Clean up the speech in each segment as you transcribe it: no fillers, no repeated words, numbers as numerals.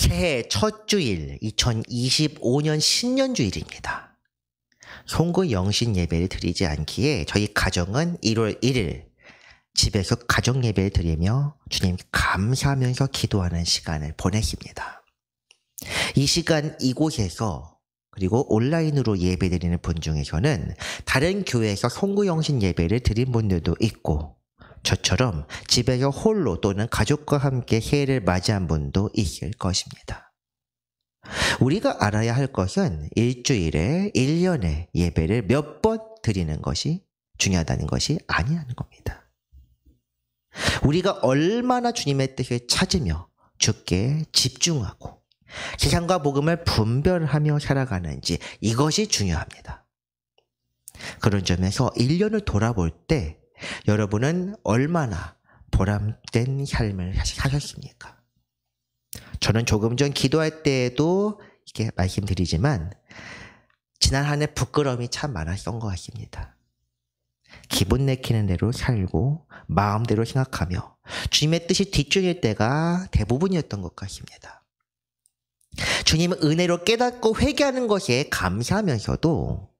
새해 첫 주일 2025년 신년주일입니다. 송구영신 예배를 드리지 않기에 저희 가정은 1월 1일 집에서 가정 예배를 드리며 주님 감사하면서 기도하는 시간을 보냈습니다. 이 시간 이곳에서 그리고 온라인으로 예배 드리는 분 중에서는 다른 교회에서 송구영신 예배를 드린 분들도 있고 저처럼 집에서 홀로 또는 가족과 함께 새해를 맞이한 분도 있을 것입니다. 우리가 알아야 할 것은 일주일에 1년에 예배를 몇 번 드리는 것이 중요하다는 것이 아니라는 겁니다. 우리가 얼마나 주님의 뜻을 찾으며 주께 집중하고 세상과 복음을 분별하며 살아가는지 이것이 중요합니다. 그런 점에서 1년을 돌아볼 때 여러분은 얼마나 보람된 삶을 사셨습니까? 저는 조금 전 기도할 때에도 이렇게 말씀드리지만 지난 한 해 부끄러움이 참 많았던 것 같습니다. 기분 내키는 대로 살고 마음대로 생각하며 주님의 뜻이 뒤쪽일 때가 대부분이었던 것 같습니다. 주님은 은혜로 깨닫고 회개하는 것에 감사하면서도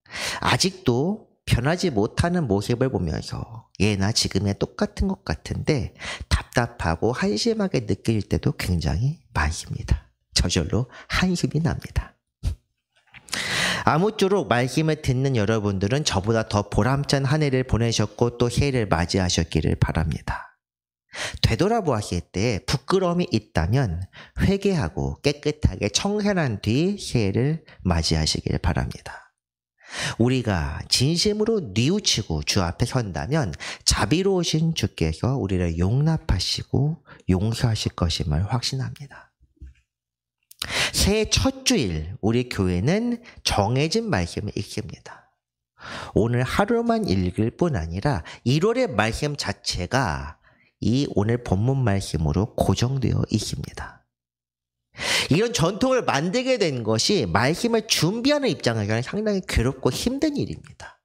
아직도 변하지 못하는 모습을 보면서 예나 지금의 똑같은 것 같은데 답답하고 한심하게 느낄 때도 굉장히 많습니다. 저절로 한숨이 납니다. 아무쪼록 말씀을 듣는 여러분들은 저보다 더 보람찬 한 해를 보내셨고 또 새해를 맞이하셨기를 바랍니다. 되돌아보았을 때 부끄러움이 있다면 회개하고 깨끗하게 청산한 뒤 새해를 맞이하시길 바랍니다. 우리가 진심으로 뉘우치고 주 앞에 선다면 자비로우신 주께서 우리를 용납하시고 용서하실 것임을 확신합니다. 새해 첫 주일 우리 교회는 정해진 말씀을 읽습니다. 오늘 하루만 읽을 뿐 아니라 1월의 말씀 자체가 이 오늘 본문 말씀으로 고정되어 있습니다. 이런 전통을 만들게 된 것이 말씀을 준비하는 입장에서는 상당히 괴롭고 힘든 일입니다.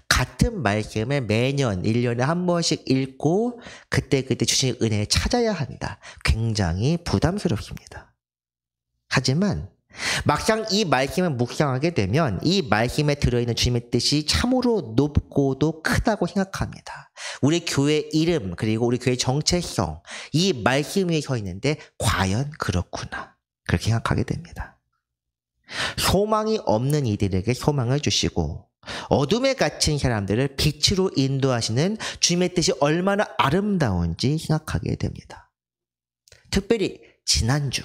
같은 말씀을 매년 1년에 한 번씩 읽고 그때그때 주신 은혜를 찾아야 한다. 굉장히 부담스럽습니다. 하지만 막상 이 말씀을 묵상하게 되면 이 말씀에 들어있는 주님의 뜻이 참으로 높고도 크다고 생각합니다. 우리 교회 이름 그리고 우리 교회 정체성 이 말씀 위에 서 있는데 과연 그렇구나. 그렇게 생각하게 됩니다. 소망이 없는 이들에게 소망을 주시고 어둠에 갇힌 사람들을 빛으로 인도하시는 주님의 뜻이 얼마나 아름다운지 생각하게 됩니다. 특별히 지난주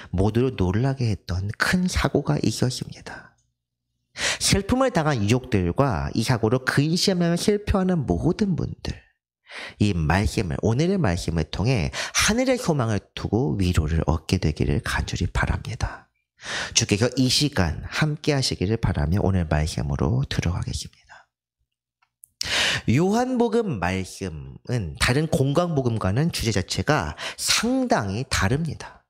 모두를 놀라게 했던 큰 사고가 있었습니다. 슬픔을 당한 유족들과 이 사고로 근심하며 슬퍼하는 모든 분들 이 말씀을 오늘의 말씀을 통해 하늘의 소망을 두고 위로를 얻게 되기를 간절히 바랍니다. 주께서 이 시간 함께 하시기를 바라며 오늘 말씀으로 들어가겠습니다. 요한복음 말씀은 다른 공강복음과는 주제 자체가 상당히 다릅니다.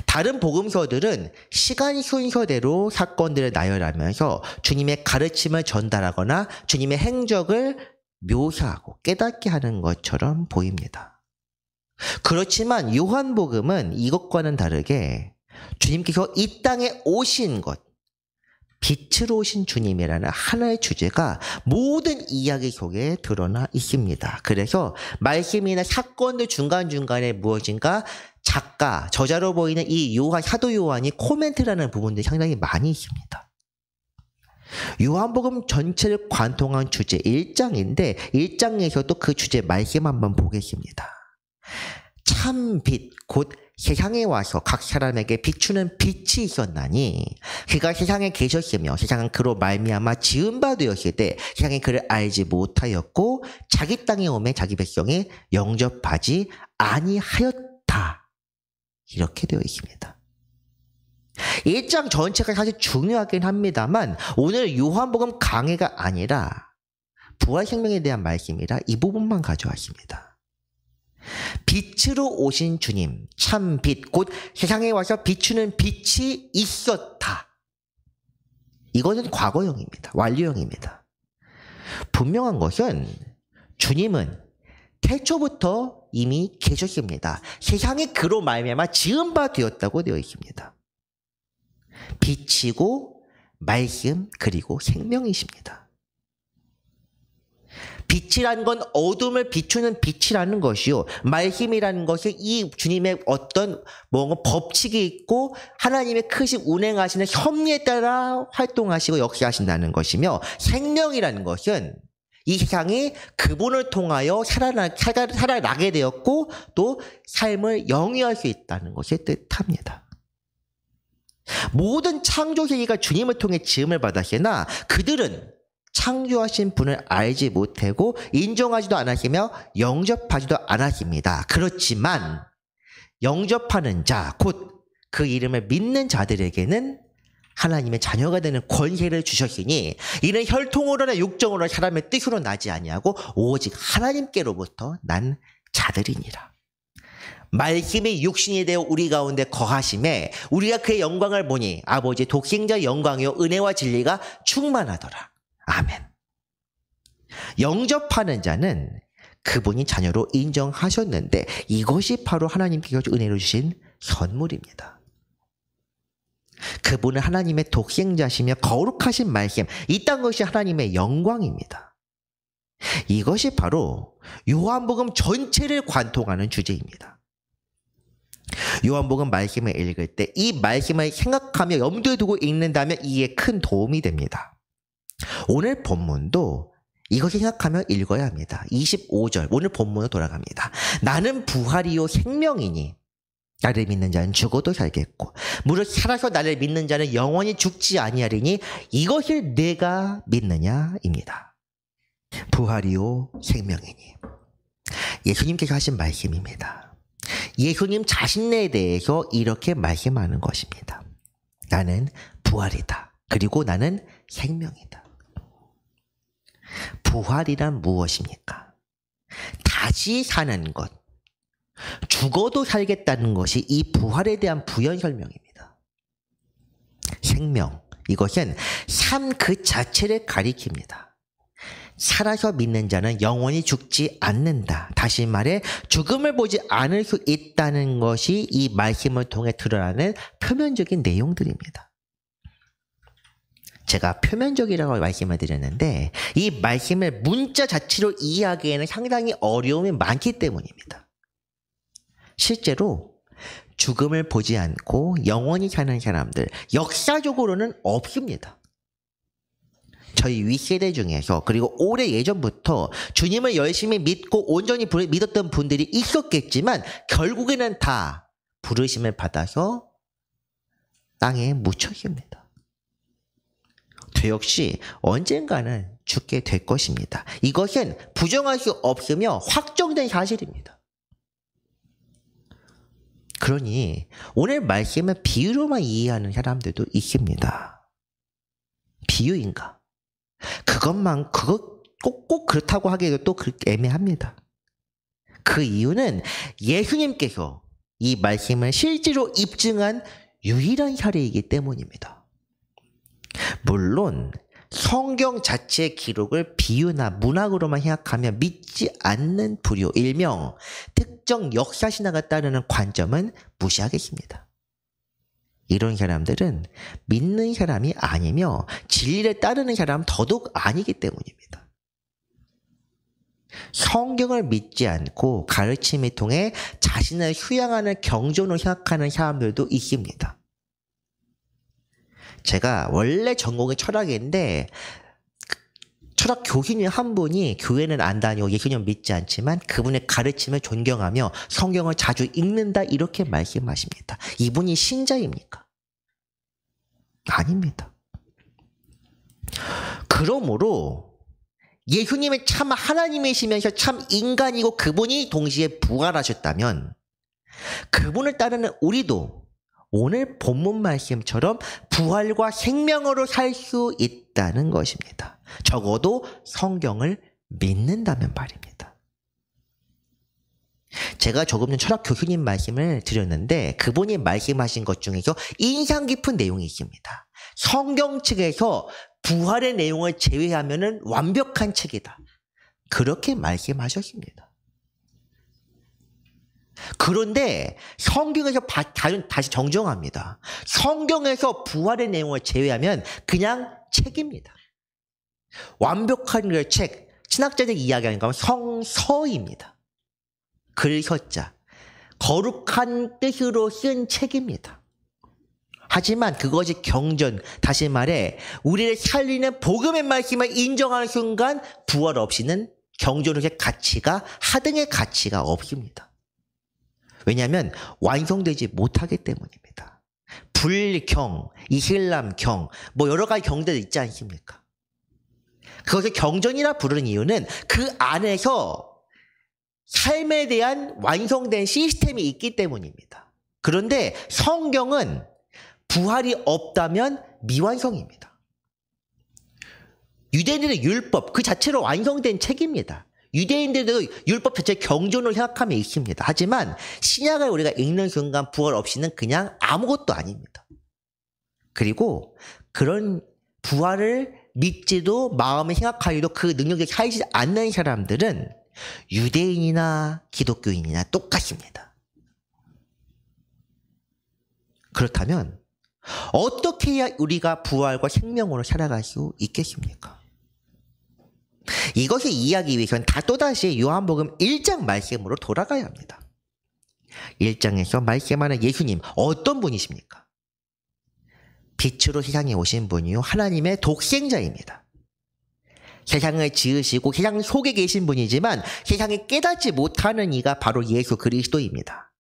다른 복음서들은 시간 순서대로 사건들을 나열하면서 주님의 가르침을 전달하거나 주님의 행적을 묘사하고 깨닫게 하는 것처럼 보입니다. 그렇지만 요한복음은 이것과는 다르게 주님께서 이 땅에 오신 것, 빛으로 오신 주님이라는 하나의 주제가 모든 이야기 속에 드러나 있습니다. 그래서 말씀이나 사건들 중간중간에 무엇인가 작가, 저자로 보이는 이 사도 요한이 코멘트라는 부분들이 상당히 많이 있습니다. 요한복음 전체를 관통한 주제 1장인데 1장에서도 그 주제 말씀 한번 보겠습니다. 참 빛, 곧 세상에 와서 각 사람에게 비추는 빛이 있었나니 그가 세상에 계셨으며 세상은 그로 말미암아 지은 바 되었을 때 세상이 그를 알지 못하였고 자기 땅에 오매 자기 백성이 영접하지 아니하였다. 이렇게 되어 있습니다. 1장 전체가 사실 중요하긴 합니다만 오늘 요한복음 강해가 아니라 부활생명에 대한 말씀이라 이 부분만 가져왔습니다. 빛으로 오신 주님, 참 빛, 곧 세상에 와서 비추는 빛이 있었다. 이거는 과거형입니다. 완료형입니다. 분명한 것은 주님은 태초부터 이미 계셨습니다. 세상이 그로 말미암아 지은 바 되었다고 되어 있습니다. 빛이고 말씀 그리고 생명이십니다. 빛이라는 건 어둠을 비추는 빛이라는 것이요. 말씀이라는 것이 이 주님의 어떤 뭔가 법칙이 있고 하나님의 크신 운행하시는 섭리에 따라 활동하시고 역사하신다는 것이며, 생명이라는 것은 이 세상이 그분을 통하여 살아나게 되었고 또 삶을 영위할 수 있다는 것을 뜻합니다. 모든 창조 세계가 주님을 통해 지음을 받았으나 그들은 창조하신 분을 알지 못하고 인정하지도 않았으며 영접하지도 않았습니다. 그렇지만 영접하는 자, 곧 그 이름을 믿는 자들에게는 하나님의 자녀가 되는 권세를 주셨으니 이는 혈통으로나 육정으로나 사람의 뜻으로 나지 아니하고 오직 하나님께로부터 난 자들이니라. 말씀이 육신이 되어 우리 가운데 거하심에 우리가 그의 영광을 보니 아버지 독생자 영광이요 은혜와 진리가 충만하더라. 아멘. 영접하는 자는 그분이 자녀로 인정하셨는데 이것이 바로 하나님께서 은혜로 주신 선물입니다. 그분은 하나님의 독생자시며 거룩하신 말씀, 이딴 것이 하나님의 영광입니다. 이것이 바로 요한복음 전체를 관통하는 주제입니다. 요한복음 말씀을 읽을 때 이 말씀을 생각하며 염두에 두고 읽는다면 이에 큰 도움이 됩니다. 오늘 본문도 이것을 생각하며 읽어야 합니다. 25절 오늘 본문으로 돌아갑니다. 나는 부활이요 생명이니 나를 믿는 자는 죽어도 살겠고 무릇 살아서 나를 믿는 자는 영원히 죽지 아니하리니 이것을 내가 믿느냐입니다. 부활이요 생명이니 예수님께서 하신 말씀입니다. 예수님 자신에 대해서 이렇게 말씀하는 것입니다. 나는 부활이다. 그리고 나는 생명이다. 부활이란 무엇입니까? 다시 사는 것. 죽어도 살겠다는 것이 이 부활에 대한 부연 설명입니다. 생명, 이것은 삶 그 자체를 가리킵니다. 살아서 믿는 자는 영원히 죽지 않는다. 다시 말해 죽음을 보지 않을 수 있다는 것이 이 말씀을 통해 드러나는 표면적인 내용들입니다. 제가 표면적이라고 말씀을 드렸는데 이 말씀을 문자 자체로 이해하기에는 상당히 어려움이 많기 때문입니다. 실제로 죽음을 보지 않고 영원히 사는 사람들 역사적으로는 없습니다. 저희 윗세대 중에서 그리고 오래 예전부터 주님을 열심히 믿고 온전히 믿었던 분들이 있었겠지만 결국에는 다 부르심을 받아서 땅에 묻혔습니다. 저 역시 언젠가는 죽게 될 것입니다. 이것은 부정할 수 없으며 확정된 사실입니다. 그러니 오늘 말씀을 비유로만 이해하는 사람들도 있습니다. 비유인가? 그거 꼭 그렇다고 하기에도 또 애매합니다. 그 이유는 예수님께서 이 말씀을 실제로 입증한 유일한 사례이기 때문입니다. 물론 성경 자체의 기록을 비유나 문학으로만 생각하면 믿지 않는 부류, 일명 특정 역사신화가 따르는 관점은 무시하겠습니다. 이런 사람들은 믿는 사람이 아니며 진리를 따르는 사람은 더더욱 아니기 때문입니다. 성경을 믿지 않고 가르침을 통해 자신을 휴양하는 경전으로 생각하는 사람들도 있습니다. 제가 원래 전공이 철학인데 철학 교수님 한 분이 교회는 안 다니고 예수님 믿지 않지만 그분의 가르침을 존경하며 성경을 자주 읽는다 이렇게 말씀하십니다. 이분이 신자입니까? 아닙니다. 그러므로 예수님이 참 하나님이시면서 참 인간이고 그분이 동시에 부활하셨다면 그분을 따르는 우리도 오늘 본문 말씀처럼 부활과 생명으로 살 수 있다는 것입니다. 적어도 성경을 믿는다면 말입니다. 제가 조금 전 철학 교수님 말씀을 드렸는데 그분이 말씀하신 것 중에서 인상 깊은 내용이 있습니다. 성경 측에서 부활의 내용을 제외하면은 완벽한 책이다. 그렇게 말씀하셨습니다. 그런데 성경에서 다시 정정합니다. 성경에서 부활의 내용을 제외하면 그냥 책입니다. 완벽한 그 책, 신학자적 이야기하는 건 성서입니다. 글서자, 거룩한 뜻으로 쓴 책입니다. 하지만 그것이 경전, 다시 말해 우리를 살리는 복음의 말씀을 인정하는 순간 부활 없이는 경전의 가치가, 하등의 가치가 없습니다. 왜냐하면 완성되지 못하기 때문입니다. 불경, 이슬람경, 뭐 여러 가지 경들이 있지 않습니까? 그것을 경전이라 부르는 이유는 그 안에서 삶에 대한 완성된 시스템이 있기 때문입니다. 그런데 성경은 부활이 없다면 미완성입니다. 유대인들의 율법 그 자체로 완성된 책입니다. 유대인들도 율법 자체 경전으로 생각하면 있습니다. 하지만 신약을 우리가 읽는 순간 부활 없이는 그냥 아무것도 아닙니다. 그리고 그런 부활을 믿지도 마음에 생각하기도 그 능력에 살지 않는 사람들은 유대인이나 기독교인이나 똑같습니다. 그렇다면 어떻게 해야 우리가 부활과 생명으로 살아갈 수 있겠습니까? 이것을 이해하기 위해서는 또다시 요한복음 1장 말씀으로 돌아가야 합니다. 1장에서 말씀하는 예수님 어떤 분이십니까? 빛으로 세상에 오신 분이요 하나님의 독생자입니다. 세상을 지으시고 세상 속에 계신 분이지만 세상에 깨닫지 못하는 이가 바로 예수 그리스도입니다.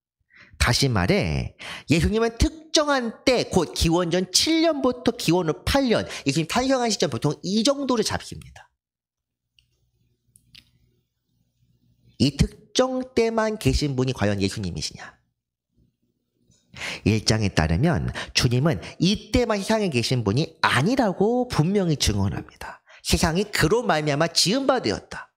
다시 말해 예수님은 특정한 때 곧 기원전 7년부터 기원 후 8년 예수님 탄생한 시점 보통 이 정도를 잡습니다. 이 특정 때만 계신 분이 과연 예수님이시냐? 1장에 따르면 주님은 이때만 세상에 계신 분이 아니라고 분명히 증언합니다. 세상이 그로 말미암아 지은 바 되었다.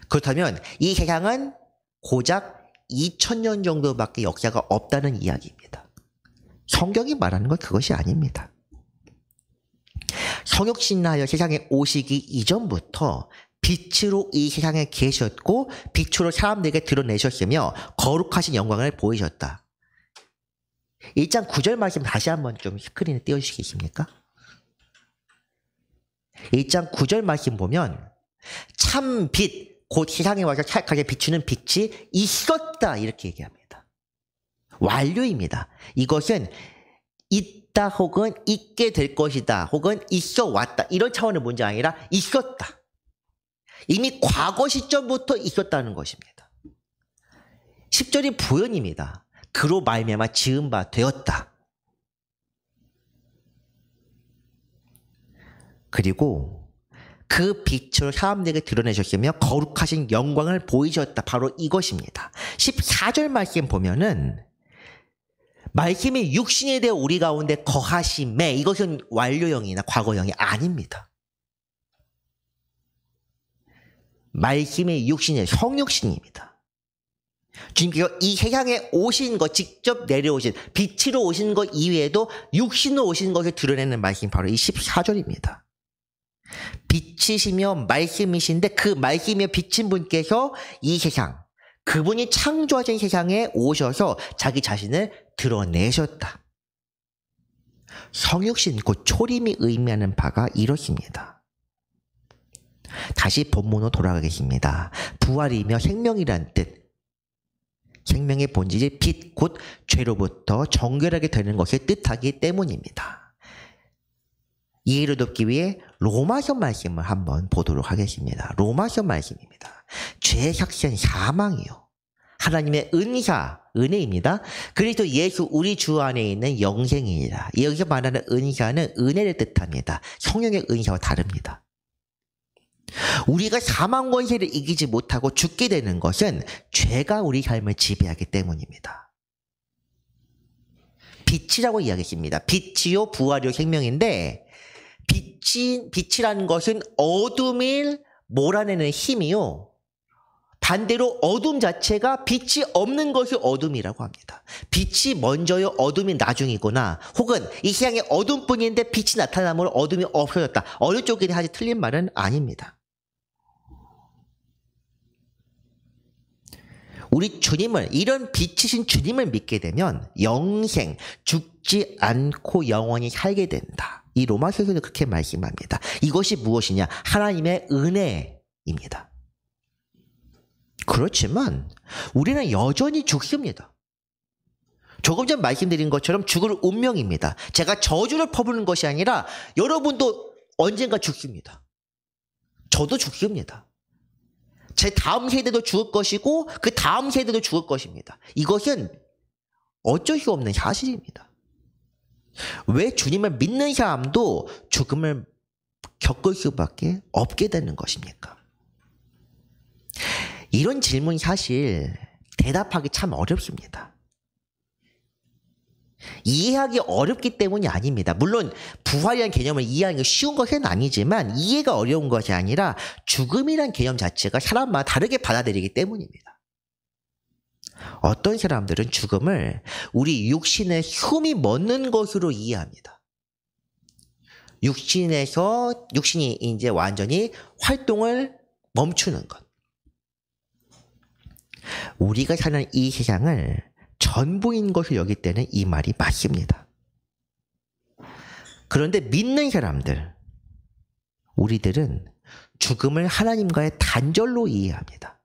그렇다면 이 세상은 고작 2000년 정도밖에 역사가 없다는 이야기입니다. 성경이 말하는 건 그것이 아닙니다. 성육신하여 세상에 오시기 이전부터 빛으로 이 세상에 계셨고 빛으로 사람들에게 드러내셨으며 거룩하신 영광을 보이셨다. 1장 9절 말씀 다시 한번 좀 스크린에 띄워주시겠습니까? 1장 9절 말씀 보면 참 빛, 곧 세상에 와서 찰칵하게 비추는 빛이 있었다 이렇게 얘기합니다. 완료입니다. 이것은 있다 혹은 있게 될 것이다 혹은 있어 왔다 이런 차원의 문제가 아니라 있었다. 이미 과거 시점부터 있었다는 것입니다. 10절이 부연입니다. 그로 말미암아 지은 바 되었다. 그리고 그 빛을 사람들에게 드러내셨으며 거룩하신 영광을 보이셨다. 바로 이것입니다. 14절 말씀 보면은 말씀이 육신에 대해 우리 가운데 거하심에 이것은 완료형이나 과거형이 아닙니다. 말씀의 육신의 성육신입니다. 주님께서 이 세상에 오신 것, 직접 내려오신 빛으로 오신 것 이외에도 육신으로 오신 것을 드러내는 말씀이 바로 이 14절입니다. 빛이시며 말씀이신데 그 말씀이며 비친 분께서 이 세상, 그분이 창조하신 세상에 오셔서 자기 자신을 드러내셨다. 성육신 곧 초림이 의미하는 바가 이렇습니다. 다시 본문으로 돌아가겠습니다. 부활이며 생명이란 뜻. 생명의 본질이 빛, 곧 죄로부터 정결하게 되는 것을 뜻하기 때문입니다. 이해를 돕기 위해 로마서 말씀을 한번 보도록 하겠습니다. 로마서 말씀입니다. 죄의 삭신 사망이요. 하나님의 은사, 은혜입니다. 그리스도 예수 우리 주 안에 있는 영생이니라. 여기서 말하는 은사는 은혜를 뜻합니다. 성령의 은사와 다릅니다. 우리가 사망 권세를 이기지 못하고 죽게 되는 것은 죄가 우리 삶을 지배하기 때문입니다. 빛이라고 이야기했습니다. 빛이요 부활이요 생명인데 빛이라는 것은 어둠을 몰아내는 힘이요. 반대로 어둠 자체가 빛이 없는 것이 어둠이라고 합니다. 빛이 먼저요 어둠이 나중이거나 혹은 이 세상에 어둠뿐인데 빛이 나타나므로 어둠이 없어졌다. 어느 쪽이든 사실 틀린 말은 아닙니다. 우리 주님을, 이런 빛이신 주님을 믿게 되면 영생, 죽지 않고 영원히 살게 된다. 이 로마서에서도 그렇게 말씀합니다. 이것이 무엇이냐? 하나님의 은혜입니다. 그렇지만 우리는 여전히 죽습니다. 조금 전 말씀드린 것처럼 죽을 운명입니다. 제가 저주를 퍼부는 것이 아니라 여러분도 언젠가 죽습니다. 저도 죽습니다. 제 다음 세대도 죽을 것이고 그 다음 세대도 죽을 것입니다. 이것은 어쩔 수 없는 사실입니다. 왜 주님을 믿는 사람도 죽음을 겪을 수밖에 없게 되는 것입니까? 이런 질문 사실 대답하기 참 어렵습니다. 이해하기 어렵기 때문이 아닙니다. 물론 부활이라는 개념을 이해하는 게 쉬운 것은 아니지만 이해가 어려운 것이 아니라 죽음이라는 개념 자체가 사람마다 다르게 받아들이기 때문입니다. 어떤 사람들은 죽음을 우리 육신의 숨이 멎는 것으로 이해합니다. 육신이 이제 완전히 활동을 멈추는 것. 우리가 사는 이 세상을 전부인 것을 여길 때는 이 말이 맞습니다. 그런데 믿는 사람들, 우리들은 죽음을 하나님과의 단절로 이해합니다.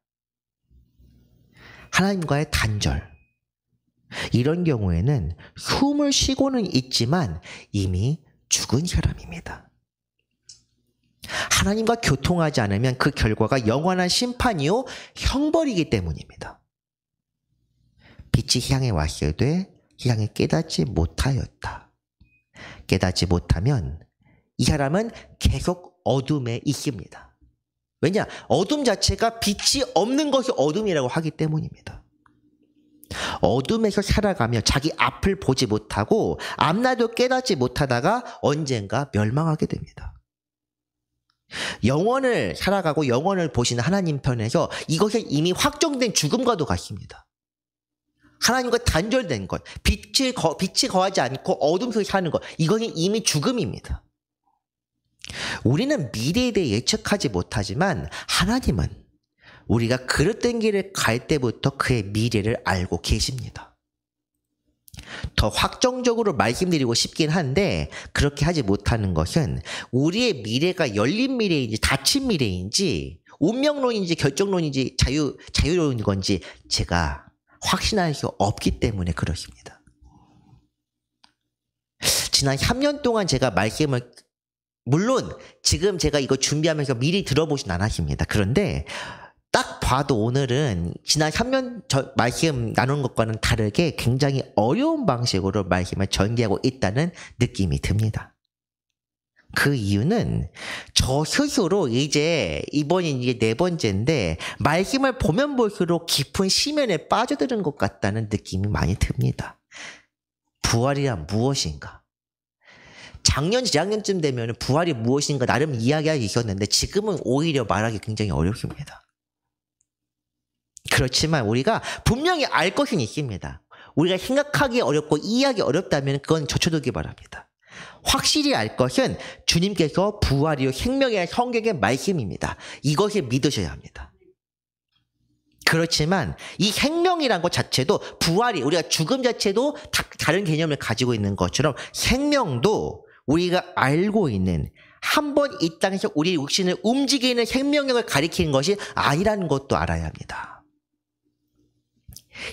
하나님과의 단절. 이런 경우에는 숨을 쉬고는 있지만 이미 죽은 사람입니다. 하나님과 교통하지 않으면 그 결과가 영원한 심판이요 형벌이기 때문입니다. 빛이 향해 왔을때 향해 깨닫지 못하였다. 깨닫지 못하면 이 사람은 계속 어둠에 있습니다. 왜냐? 어둠 자체가 빛이 없는 것이 어둠이라고 하기 때문입니다. 어둠에서 살아가며 자기 앞을 보지 못하고 앞날도 깨닫지 못하다가 언젠가 멸망하게 됩니다. 영원을 살아가고 영원을 보시는 하나님 편에서 이것은 이미 확정된 죽음과도 같습니다. 하나님과 단절된 것, 빛이 거하지 않고 어둠 속에 사는 것, 이것은 이미 죽음입니다. 우리는 미래에 대해 예측하지 못하지만 하나님은 우리가 그릇된 길을 갈 때부터 그의 미래를 알고 계십니다. 더 확정적으로 말씀드리고 싶긴 한데 그렇게 하지 못하는 것은 우리의 미래가 열린 미래인지 닫힌 미래인지 운명론인지 결정론인지 자유론인 건지 제가 확신할 수 없기 때문에 그렇습니다. 지난 3년 동안 제가 말씀을, 물론 지금 제가 이거 준비하면서 미리 들어보진 않았습니다. 그런데 딱 봐도 오늘은 지난 3년 말씀 나눈 것과는 다르게 굉장히 어려운 방식으로 말씀을 전개하고 있다는 느낌이 듭니다. 그 이유는 저 스스로 이번이 이제 4번째인데 말씀을 보면 볼수록 깊은 심연에 빠져드는 것 같다는 느낌이 많이 듭니다. 부활이란 무엇인가? 작년, 재작년쯤 되면 부활이 무엇인가 나름 이야기할 수 있었는데 지금은 오히려 말하기 굉장히 어렵습니다. 그렇지만 우리가 분명히 알 것은 있습니다. 우리가 생각하기 어렵고 이해하기 어렵다면 그건 젖혀두기 바랍니다. 확실히 알 것은 주님께서 부활이요 생명의 성경의 말씀입니다. 이것을 믿으셔야 합니다. 그렇지만 이 생명이란 것 자체도 부활이 우리가 죽음 자체도 다른 개념을 가지고 있는 것처럼 생명도 우리가 알고 있는 한 번 이 땅에서 우리 육신을 움직이는 생명력을 가리키는 것이 아니라는 것도 알아야 합니다.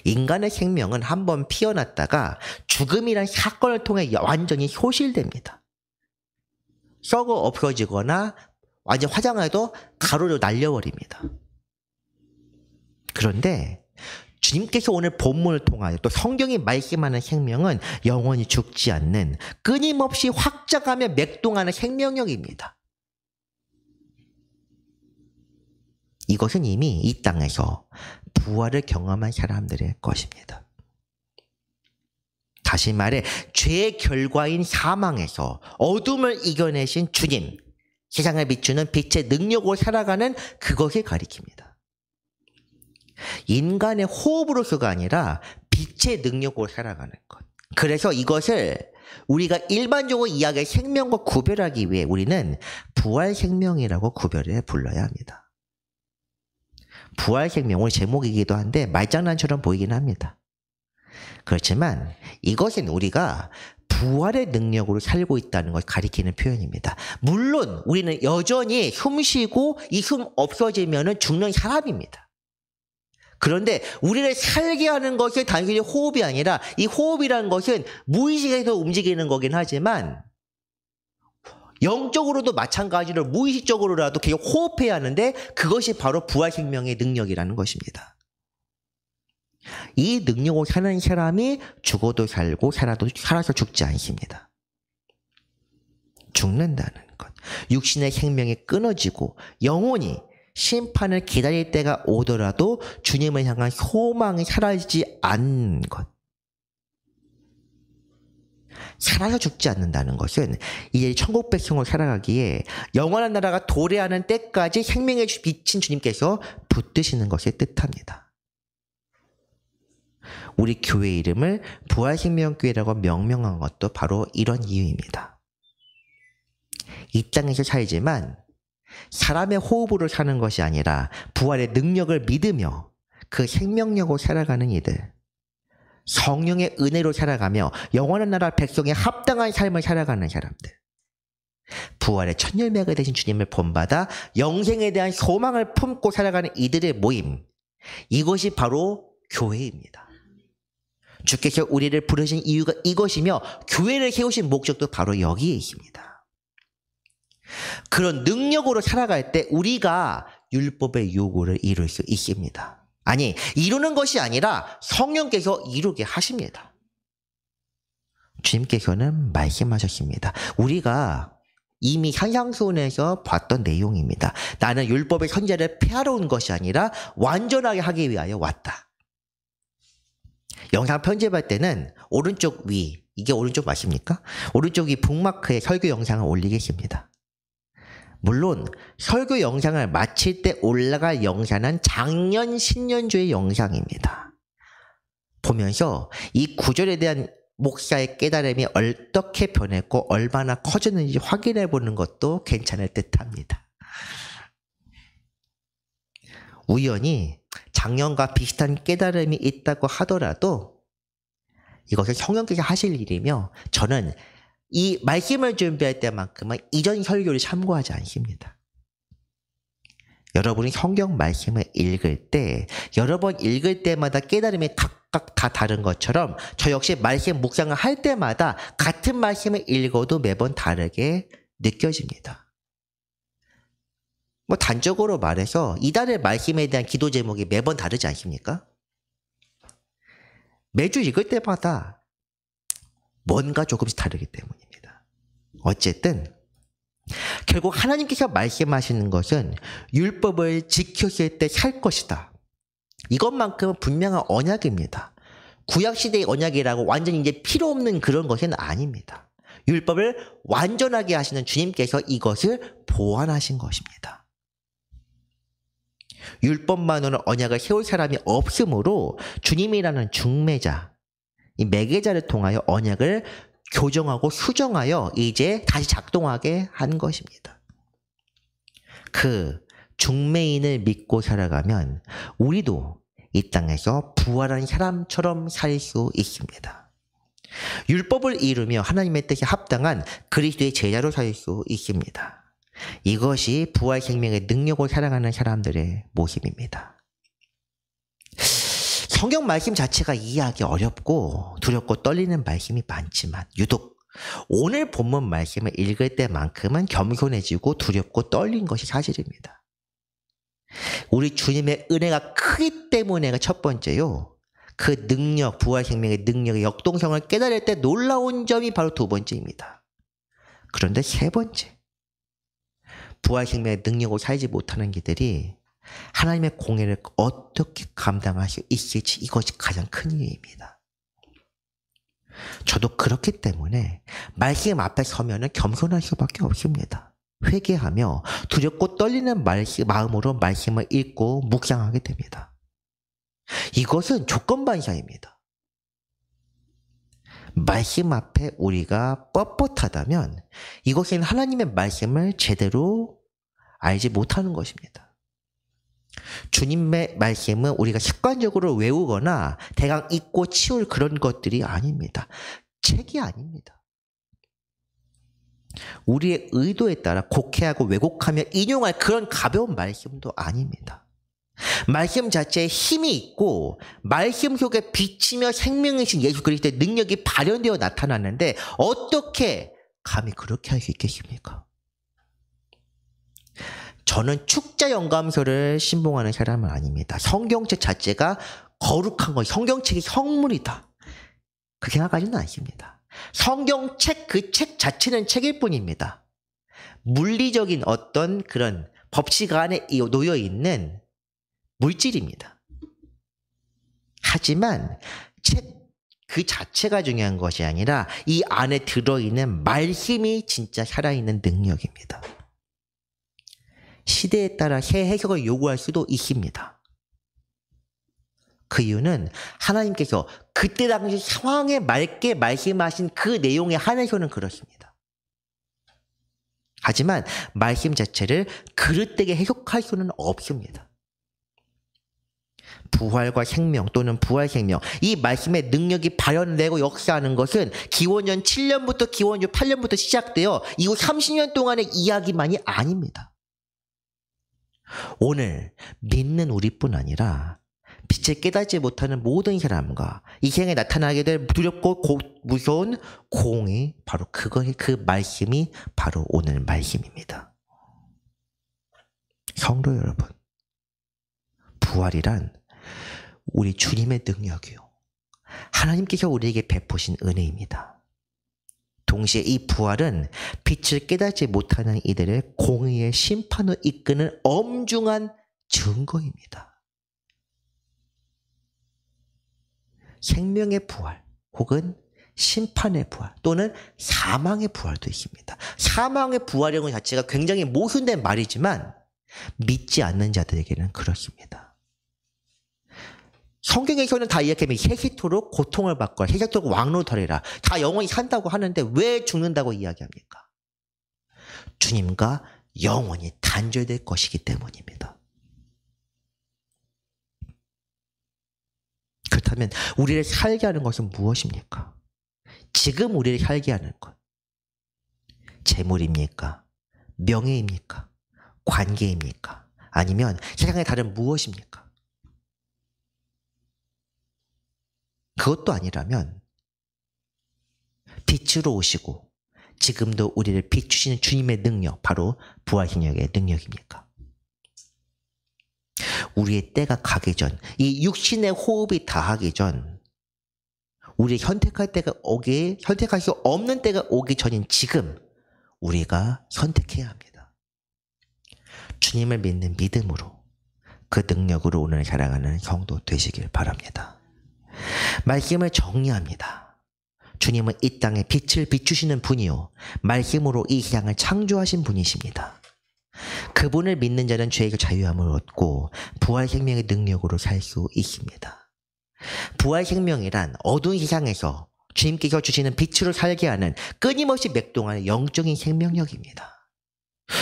인간의 생명은 한번 피어났다가 죽음이란 사건을 통해 완전히 소실됩니다. 썩어 없어지거나 완전 화장해도 가루로 날려버립니다. 그런데 주님께서 오늘 본문을 통하여 또 성경이 말씀하는 생명은 영원히 죽지 않는 끊임없이 확장하며 맥동하는 생명력입니다. 이것은 이미 이 땅에서 부활을 경험한 사람들의 것입니다. 다시 말해 죄의 결과인 사망에서 어둠을 이겨내신 주님, 세상을 비추는 빛의 능력으로 살아가는 그것을 가리킵니다. 인간의 호흡으로서가 아니라 빛의 능력으로 살아가는 것. 그래서 이것을 우리가 일반적으로 이야기할 생명과 구별하기 위해 우리는 부활 생명이라고 구별해 불러야 합니다. 부활 생명, 오늘 제목이기도 한데 말장난처럼 보이긴 합니다. 그렇지만 이것은 우리가 부활의 능력으로 살고 있다는 걸 가리키는 표현입니다. 물론 우리는 여전히 숨 쉬고 이 숨 없어지면 죽는 사람입니다. 그런데 우리를 살게 하는 것이 단순히 호흡이 아니라 이 호흡이라는 것은 무의식에서 움직이는 거긴 하지만 영적으로도 마찬가지로 무의식적으로라도 계속 호흡해야 하는데 그것이 바로 부활 생명의 능력이라는 것입니다. 이 능력으로 사는 사람이 죽어도 살고 살아서 죽지 않습니다. 죽는다는 것. 육신의 생명이 끊어지고 영혼이 심판을 기다릴 때가 오더라도 주님을 향한 소망이 사라지지 않는 것. 살아서 죽지 않는다는 것은 이제 천국 백성으로 살아가기에 영원한 나라가 도래하는 때까지 생명의 빛인 주님께서 붙드시는 것을 뜻합니다. 우리 교회 이름을 부활생명교회라고 명명한 것도 바로 이런 이유입니다. 이 땅에서 살지만 사람의 호흡으로 사는 것이 아니라 부활의 능력을 믿으며 그 생명력으로 살아가는 이들, 성령의 은혜로 살아가며 영원한 나라 백성에 합당한 삶을 살아가는 사람들, 부활의 첫 열매가 되신 주님을 본받아 영생에 대한 소망을 품고 살아가는 이들의 모임, 이것이 바로 교회입니다. 주께서 우리를 부르신 이유가 이것이며 교회를 세우신 목적도 바로 여기에 있습니다. 그런 능력으로 살아갈 때 우리가 율법의 요구를 이룰 수 있습니다. 아니, 이루는 것이 아니라 성령께서 이루게 하십니다. 주님께서는 말씀하셨습니다. 우리가 이미 산상수훈에서 봤던 내용입니다. 나는 율법의 선제를 폐하러 온 것이 아니라 완전하게 하기 위하여 왔다. 영상 편집할 때는 오른쪽 위, 이게 오른쪽 맞습니까? 오른쪽 위 북마크에 설교 영상을 올리겠습니다. 물론 설교 영상을 마칠 때 올라갈 영상은 작년 신년주의 영상입니다. 보면서 이 구절에 대한 목사의 깨달음이 어떻게 변했고 얼마나 커졌는지 확인해 보는 것도 괜찮을 듯합니다. 우연히 작년과 비슷한 깨달음이 있다고 하더라도 이것을 성령께서 하실 일이며 저는 이 말씀을 준비할 때만큼은 이전 설교를 참고하지 않습니다. 여러분이 성경 말씀을 읽을 때 여러 번 읽을 때마다 깨달음이 각각 다 다른 것처럼 저 역시 말씀 묵상을 할 때마다 같은 말씀을 읽어도 매번 다르게 느껴집니다. 뭐 단적으로 말해서 이달의 말씀에 대한 기도 제목이 매번 다르지 않습니까? 매주 읽을 때마다 뭔가 조금씩 다르기 때문입니다. 어쨌든 결국 하나님께서 말씀하시는 것은 율법을 지켰을 때 살 것이다. 이것만큼은 분명한 언약입니다. 구약시대의 언약이라고 완전히 이제 필요 없는 그런 것은 아닙니다. 율법을 완전하게 하시는 주님께서 이것을 보완하신 것입니다. 율법만으로는 언약을 세울 사람이 없으므로 주님이라는 중매자, 이 매개자를 통하여 언약을 교정하고 수정하여 이제 다시 작동하게 한 것입니다. 그 중매인을 믿고 살아가면 우리도 이 땅에서 부활한 사람처럼 살 수 있습니다. 율법을 이루며 하나님의 뜻에 합당한 그리스도의 제자로 살 수 있습니다. 이것이 부활 생명의 능력을 살아가는 사람들의 모습입니다. 성경 말씀 자체가 이해하기 어렵고 두렵고 떨리는 말씀이 많지만 유독 오늘 본문 말씀을 읽을 때만큼은 겸손해지고 두렵고 떨린 것이 사실입니다. 우리 주님의 은혜가 크기 때문에가 첫 번째요. 그 능력, 부활 생명의 능력의 역동성을 깨달을 때 놀라운 점이 바로 두 번째입니다. 그런데 세 번째, 부활 생명의 능력으로 살지 못하는 이들이 하나님의 공의를 어떻게 감당할 수 있을지 이것이 가장 큰 이유입니다. 저도 그렇기 때문에 말씀 앞에 서면은 겸손할 수밖에 없습니다. 회개하며 두렵고 떨리는 마음으로 말씀을 읽고 묵상하게 됩니다. 이것은 조건반사입니다. 말씀 앞에 우리가 뻣뻣하다면 이것은 하나님의 말씀을 제대로 알지 못하는 것입니다. 주님의 말씀은 우리가 습관적으로 외우거나 대강 읽고 치울 그런 것들이 아닙니다. 책이 아닙니다. 우리의 의도에 따라 곡해하고 왜곡하며 인용할 그런 가벼운 말씀도 아닙니다. 말씀 자체에 힘이 있고 말씀 속에 비치며 생명이신 예수 그리스도의 능력이 발현되어 나타났는데 어떻게 감히 그렇게 할 수 있겠습니까? 저는 축자 영감서를 신봉하는 사람은 아닙니다. 성경책 자체가 거룩한 거, 성경책이 성물이다. 그 생각하지는 않습니다. 성경책 그 책 자체는 책일 뿐입니다. 물리적인 어떤 그런 법칙 안에 놓여 있는 물질입니다. 하지만 책 그 자체가 중요한 것이 아니라 이 안에 들어있는 말씀이 진짜 살아있는 능력입니다. 시대에 따라 새 해석을 요구할 수도 있습니다. 그 이유는 하나님께서 그때 당시 상황에 맞게 말씀하신 그 내용에 한해서는 그렇습니다. 하지만 말씀 자체를 그릇되게 해석할 수는 없습니다. 부활과 생명 또는 부활 생명, 이 말씀의 능력이 발현되고 역사하는 것은 기원전 7년부터 기원전 8년부터 시작되어 이후 30년 동안의 이야기만이 아닙니다. 오늘 믿는 우리뿐 아니라 빛을 깨닫지 못하는 모든 사람과 이 생에 나타나게 될 두렵고 무서운 공이 바로 그거의 그 말씀이 바로 오늘 말씀입니다. 성도 여러분, 부활이란 우리 주님의 능력이요, 하나님께서 우리에게 베푸신 은혜입니다. 동시에 이 부활은 빛을 깨닫지 못하는 이들을 공의의 심판으로 이끄는 엄중한 증거입니다. 생명의 부활 혹은 심판의 부활 또는 사망의 부활도 있습니다. 사망의 부활이라는 것 자체가 굉장히 모순된 말이지만 믿지 않는 자들에게는 그렇습니다. 성경에서는 다 이야기하면 세세토록 고통을 받고 세세토록 왕노털이라 다 영원히 산다고 하는데 왜 죽는다고 이야기합니까? 주님과 영원히 단절될 것이기 때문입니다. 그렇다면 우리를 살게 하는 것은 무엇입니까? 지금 우리를 살게 하는 것, 재물입니까? 명예입니까? 관계입니까? 아니면 세상의 다른 무엇입니까? 그것도 아니라면 빛으로 오시고 지금도 우리를 비추시는 주님의 능력, 바로 부활신력의 능력입니까? 우리의 때가 가기 전, 이 육신의 호흡이 다하기 전, 우리 선택할 때가 선택할 수 없는 때가 오기 전인 지금 우리가 선택해야 합니다. 주님을 믿는 믿음으로 그 능력으로 오늘 자랑하는 성도 되시길 바랍니다. 말씀을 정리합니다. 주님은 이 땅에 빛을 비추시는 분이요, 말씀으로 이 세상을 창조하신 분이십니다. 그분을 믿는 자는 죄에서 자유함을 얻고 부활 생명의 능력으로 살 수 있습니다. 부활 생명이란 어두운 세상에서 주님께서 주시는 빛으로 살게 하는 끊임없이 맥동하는 영적인 생명력입니다.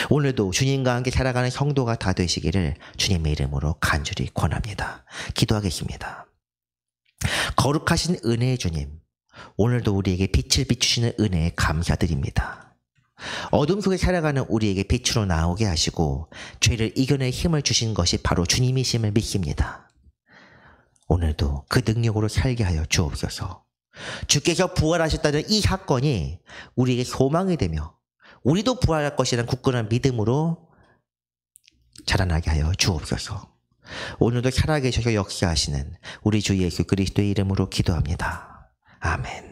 오늘도 주님과 함께 살아가는 성도가 다 되시기를 주님의 이름으로 간절히 권합니다. 기도하겠습니다. 거룩하신 은혜의 주님, 오늘도 우리에게 빛을 비추시는 은혜에 감사드립니다. 어둠 속에 살아가는 우리에게 빛으로 나오게 하시고 죄를 이겨낼 힘을 주신 것이 바로 주님이심을 믿습니다. 오늘도 그 능력으로 살게 하여 주옵소서. 주께서 부활하셨다는 이 사건이 우리에게 소망이 되며 우리도 부활할 것이라는 굳건한 믿음으로 자라나게 하여 주옵소서. 오늘도 살아계셔서 역사하시는 우리 주 예수 그리스도의 이름으로 기도합니다. 아멘.